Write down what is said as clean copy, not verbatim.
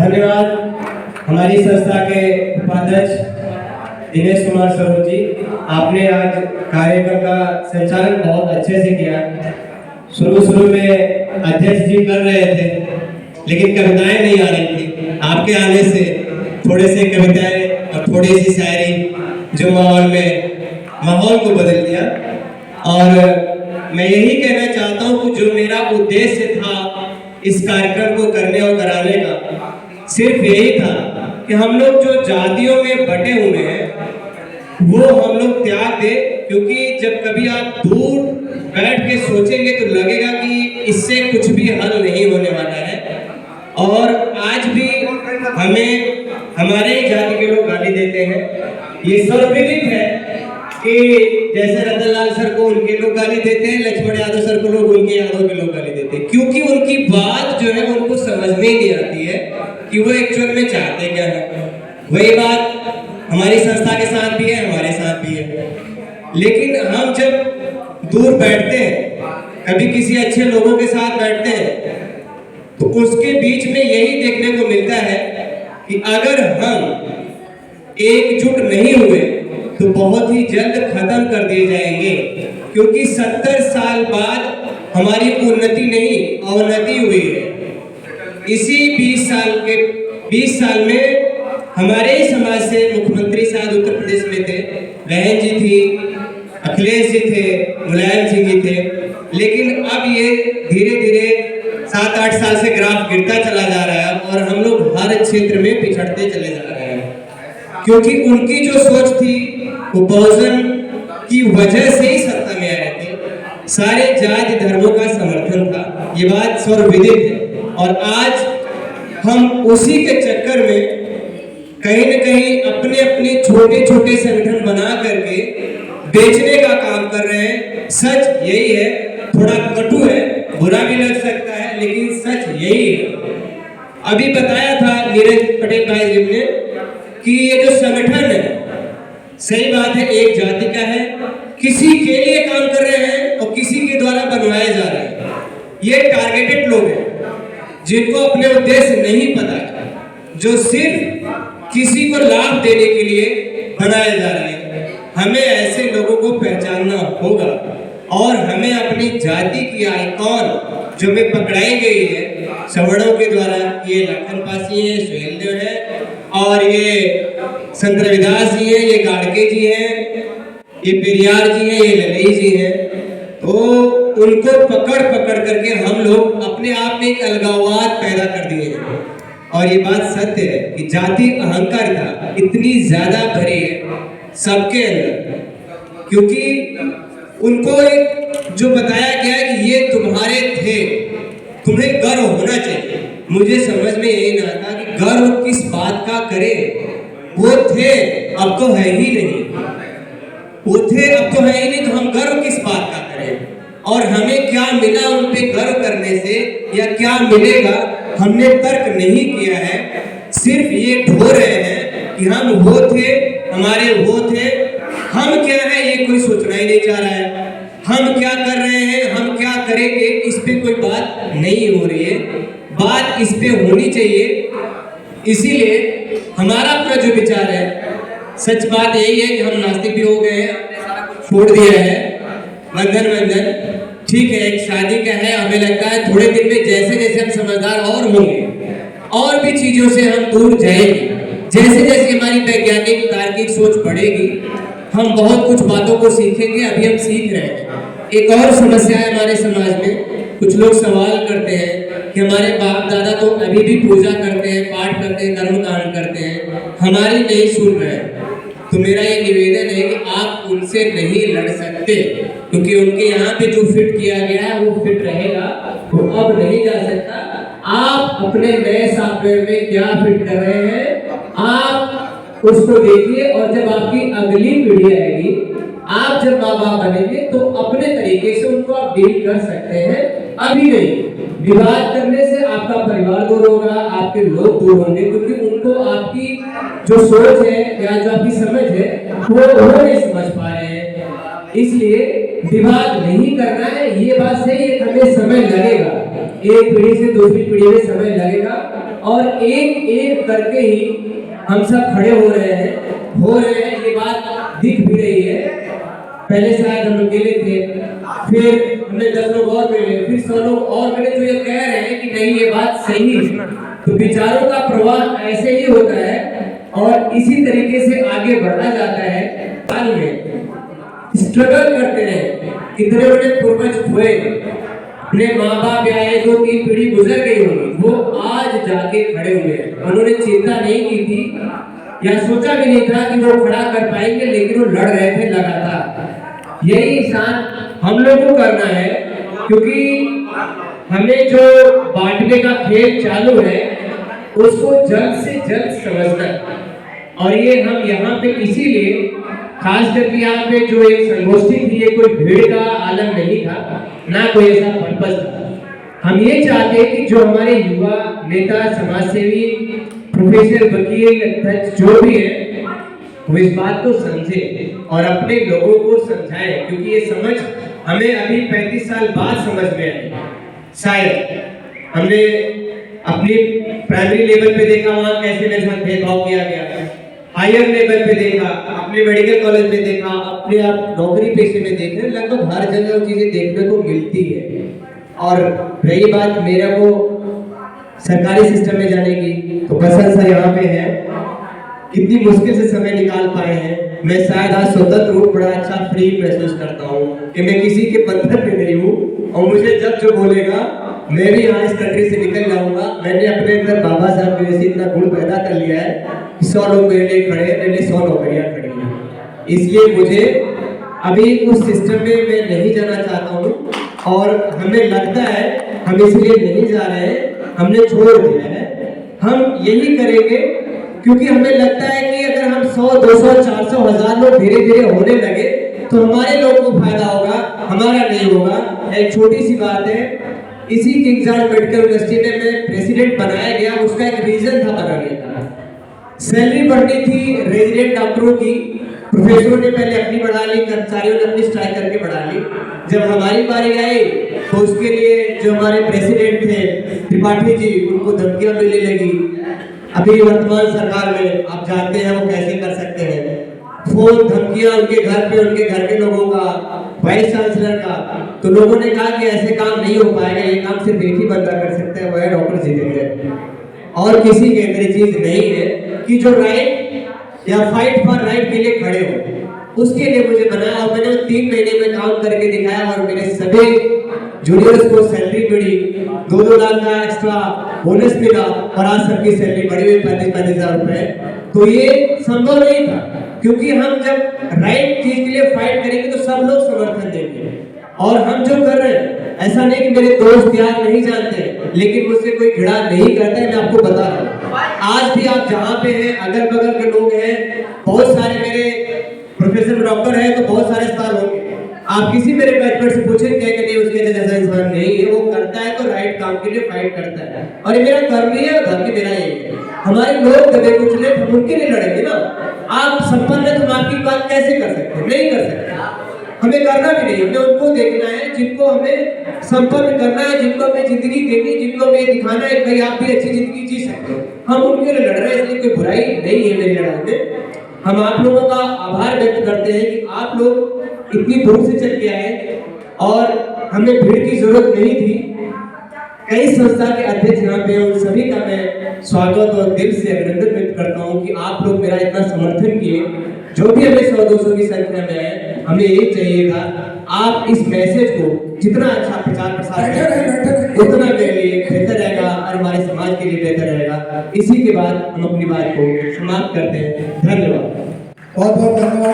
धन्यवाद हमारी संस्था के उपाध्यक्ष दिनेश कुमार स्वरूप जी, आपने आज कार्यक्रम का संचालन बहुत अच्छे से किया। शुरू में अध्यक्ष जी कर रहे थे लेकिन कविताएं नहीं आ रही थी। आपके आने से थोड़े से कविताएं और थोड़ी सी शायरी जो माहौल को बदल दिया। और मैं यही कहना चाहता हूँ कि जो मेरा उद्देश्य था इस कार्यक्रम को करने और कराने का, सिर्फ यही था कि हम लोग जो जातियों में बटे हुए हैं वो हम लोग त्याग दे। क्योंकि जब कभी आप दूर बैठ के सोचेंगे तो लगेगा कि इससे कुछ भी हल नहीं होने वाला है। और आज भी हमें हमारे ही जाति के लोग गाली देते हैं। ये सर्वविदित है कि जैसे रतनलाल सर को उनके लोग गाली देते हैं, लक्ष्मण यादव सर को लोग उनके यादव के लोग गाली देते हैं, क्योंकि उनकी बात जो है उनको समझ में ही नहीं आती है कि वो एक्चुअल में चाहते क्या है। वही बात हमारी संस्था के साथ भी है, हमारे साथ भी है। लेकिन हम जब दूर बैठते हैं, कभी किसी अच्छे लोगों के साथ बैठते हैं, तो उसके बीच में यही देखने को मिलता है कि अगर हम एकजुट नहीं हुए तो बहुत ही जल्द खत्म कर दिए जाएंगे। क्योंकि 70 साल बाद हमारी उन्नति नहीं अवनति हुई है। इसी 20 साल में हमारे ही समाज से मुख्यमंत्री शायद उत्तर प्रदेश में थे, बहन जी थी, अखिलेश जी थे, मुलायम सिंह जी थे। लेकिन अब ये धीरे धीरे 7-8 साल से ग्राफ गिरता चला जा रहा है और हम लोग हर क्षेत्र में पिछड़ते चले जा रहे हैं। क्योंकि उनकी जो सोच थी वो बहुजन की वजह से ही सत्ता में आए थे। सारे जाति धर्मों का समर्थन था, ये बात सर्वविदित है। और आज हम उसी के चक्कर में कहीं न कहीं अपने अपने छोटे छोटे संगठन बना करके बेचने का काम कर रहे हैं। सच यही है, थोड़ा कटु है, बुरा भी लग सकता है, लेकिन सच यही है। अभी बताया था नीरज पटेल भाई जी ने कि ये जो संगठन है, सही बात है, एक जाति का है, किसी के लिए काम कर रहे हैं और किसी के द्वारा बनवाए जा रहे हैं। ये टारगेटेड लोग हैं जिनको अपने उद्देश्य नहीं पता है, जो सिर्फ किसी को लाभ देने के लिए बनाए जा रहे हैं। हमें ऐसे लोगों को पहचानना होगा और हमें अपनी जाति की आइकॉन जो हमें पकड़ाई गई है सवर्णों के द्वारा, ये लखन पासी है, सुहेलदेव है, और ये संत रविदास जी हैं, ये गाड़के जी हैं, ये पेरियार जी हैं, ये ललई जी हैं। तो उनको पकड़ करके हम लोग अपने आप में एक अलगाववाद पैदा कर दिए हैं। और ये बात सत्य है कि जाति अहंकारिता इतनी ज्यादा भरी है सबके अंदर, क्योंकि उनको एक जो बताया गया है कि ये तुम्हारे थे, तुम्हें गर्व होना चाहिए। मुझे समझ में यही ना आता कि गर्व किस बात का करें। वो थे, अब तो है ही नहीं। वो थे, अब तो है ही नहीं, तो हम गर्व किस बात का करें। और हमें क्या मिला उन पे गर्व करने से, या क्या मिलेगा, हमने तर्क नहीं किया है। सिर्फ ये ढो रहे हैं कि हम वो थे, हमारे वो थे। हम क्या है ये कोई सोचना ही नहीं चाह रहा है। हम क्या कर रहे हैं, हम क्या करेंगे, इस पे कोई बात नहीं हो रही है। बात इस पे होनी चाहिए। इसीलिए हमारा अपना जो विचार है, सच बात यही है कि हम नास्तिक भी हो गए हैं, छोड़ दिया है बंधन। ठीक है, एक शादी का है, हमें लगता है थोड़े दिन में जैसे जैसे हम समझदार और होंगे और भी चीजों से हम दूर जाएंगे। जैसे जैसे हमारी वैज्ञानिक तार्किक सोच बढ़ेगी, हम बहुत कुछ बातों को सीखेंगे। अभी हम सीख रहे हैं। एक और समस्या है हमारे समाज में, कुछ लोग सवाल करते हैं कि हमारे बाप दादा तो अभी भी पूजा करते हैं, पाठ करते हैं, कर्मकांड करते हैं, हमारी नहीं सुन रहे हैं। तो मेरा ये निवेदन है कि आप उनसे नहीं लड़ सकते, क्योंकि उनके यहाँ पे जो फिट किया गया है वो फिट रहेगा, वो अब नहीं जा सकता। आप अपने नए सॉफ्टवेयर में क्या फिट कर रहे हैं, आप उसको देखिए। और जब आपकी अगली पीढ़ी आएगी, आप जब माँ बाप बनेंगे, तो अपने तरीके से उनको आप डील कर सकते हैं। अभी नहीं, विवाद करने से आपका परिवार दूर होगा, आपके लोग दूर होंगे, क्योंकि उनको आपकी जो सोच है या जो आपकी समझ है वो नहीं समझ पा रहे हैं। इसलिए विवाद नहीं करना है, ये बात सही है, हमें समय लगेगा। एक पीढ़ी से दूसरी पीढ़ी में समय लगेगा और एक एक करके ही हम सब खड़े हो रहे हैं, ये बात दिख भी रही है। पहले शायद हम अकेले थे, फिर हमने 10 लोग और मिले, फिर 100 लोग और मिले जो ये कह रहे हैं कि नहीं ये बात सही है। तो विचारों का प्रवाह ऐसे ही होता है और इसी तरीके से आगे बढ़ा जाता है। काल में स्ट्रगल करते रहे, कितने बड़े पूर्वज हुए, अपने माँ बाप या 1-2-3 पीढ़ी गुजर गई होगी, वो आज जाके खड़े हुए हैं। उन्होंने चिंता नहीं की थी या सोचा भी नहीं था कि वो खड़ा कर पाएंगे, लेकिन वो लड़ रहे थे लगातार। यही इंसान हम लोग को करना है, क्योंकि हमें जो बांटने का खेल चालू है उसको जल्द से जल्द समझना है। और ये हम यहाँ पे इसीलिए, खास करके यहाँ पे जो एक संगोष्ठी थी, ये कोई भीड़ का आलम नहीं था, ना कोई ऐसा पर्पस था। हम ये चाहते हैं कि जो हमारे युवा नेता, समाजसेवी, प्रोफेसर, वकील, अध्यक्ष जो भी है, वो इस बात को समझे और अपने लोगों को समझाएं, क्योंकि ये समझ हमें अभी 35 साल बाद समझ में आई। शायद हमने अपनी प्राइमरी लेवल पे देखा वहाँ कैसे मेरे साथ भेदभाव किया गया, हायर लेवल पे देखा, अपने मेडिकल कॉलेज में देखा, अपने आप नौकरी पेशे में देख रहे, लगभग हर जगह वो चीजें देखने को मिलती है। और रही बात मेरे को सरकारी सिस्टम में जाने की, तो बसंत सा यहाँ पे है, कितनी मुश्किल से समय निकाल पाए हैं। मैं शायद आज स्वतंत्र रूप बड़ा अच्छा फ्री महसूस करता हूँ कि मैं किसी के बंधन में नहीं हूँ और मुझे जब जो बोलेगा मैं भी यहाँ इस कंट्री से निकल जाऊंगा। मैंने अपने अंदर बाबा साहब के जैसे इतना गुण पैदा कर लिया है कि 100 लोग मेरे लिए खड़े हैं, मेरे लिए 100 नौकरियां खड़ी हैं। इसलिए मुझे अभी उस सिस्टम में मैं नहीं जाना चाहता हूँ और हमें लगता है हम इसलिए नहीं जा रहे हैं, हमने छोड़ दिया है। हम यही करेंगे क्योंकि हमें लगता है कि अगर हम 100, 200, 400, 1000 लोग धीरे धीरे होने लगे तो हमारे लोगों को फायदा होगा, हमारा नहीं होगा। एक छोटी सी बात है, इसी किंग जॉर्ज मेडिकल यूनिवर्सिटी में मैं प्रेसिडेंट बनाया गया, उसका एक रीजन था बनाने का। सैलरी बढ़नी थी रेजिडेंट डॉक्टरों की, प्रोफेसरों ने पहले अपनी बढ़ा ली, कर्मचारियों ने अपनी स्ट्राइक करके बढ़ा ली। जब हमारी बारी आई तो उसके लिए जो हमारे प्रेसिडेंट थे त्रिपाठी जी, उनको धमकियां मिलने लगी। अभी वर्तमान सरकार में आप जानते हैं वो कैसे कर सकते हैं, फोन धमकियां उनके घर पे, उनके घर के लोगों का, वाइस चांसलर का। तो लोगों ने कहा कि ऐसे काम नहीं हो पाएगा, ये काम सिर्फ एक ही बंदा कर सकता है, वो है डॉक्टर जितेंद्र। और किसी के अंदर चीज नहीं है कि जो राइट या फाइट फॉर राइट के लिए खड़े हो, उसके लिए मुझे बनाया। और मैंने 3 महीने में काम करके दिखाया और मेरे सभी जूनियर्स को सैलरी मिली, 2-2 लाख का एक्स्ट्रा बोनस मिला और आज सबकी सैलरी बढ़ी हुई 35-35 हजार रुपए। तो ये संभव नहीं था, क्योंकि हम जब राइट चीज के लिए फाइट करेंगे तो सब लोग समर्थन देंगे। और हम जो कर रहे हैं, ऐसा नहीं कि मेरे दोस्त यार नहीं जानते, लेकिन मुझसे कोई घृणा नहीं करता है, मैं आपको बता रहा हूँ। आज भी आप जहाँ पे हैं, अगल बगल के लोग हैं, बहुत सारे मेरे प्रोफेसर डॉक्टर हैं, तो बहुत सारे अस्पताल होंगे। आप किसी मेरे बैचमेट से पूछें क्या कि नहीं उसके जैसा इंसान नहीं है, वो करता है तो राइट काम के लिए फाइट करता है। और ये मेरा कर्म ही है और धर्म भी मेरा यही है। हमारे लोग दबे कुचले, हम उनके लिए लड़ेंगे ना। आप संपन्न है, तुम आपकी बात कैसे कर सकते हैं? नहीं कर सकते। हमें करना भी नहीं, हमें उनको देखना है जिनको हमें संपन्न करना है, जिनको हमें जिंदगी देनी, जिनको हमें दिखाना है भाई आप भी अच्छी जिंदगी जी सकते हो। हम उनके लिए लड़ रहे हैं, इसलिए कोई बुराई नहीं है मेरी लड़ाई में। हम आप लोगों का आभार व्यक्त करते हैं कि आप लोग इतनी दूर से चल के आए और हमें भीड़ की जरूरत नहीं थी। कई संस्था के अध्यक्ष यहाँ पे, उन सभी का मैं स्वागत और दिल से अभिनंदन व्यक्त करता हूँ कि आप लोग मेरा इतना समर्थन किए। जो भी हमें 100-200 की संख्या में आए, हमें यही चाहिए था आप इस मैसेज को जितना अच्छा प्रचार प्रसार करें उतना मेरे लिए बेहतर रहेगा और हमारे समाज के लिए बेहतर रहेगा। इसी के बाद हम अपनी बात को समाप्त करते हैं। धन्यवाद, बहुत बहुत धन्यवाद।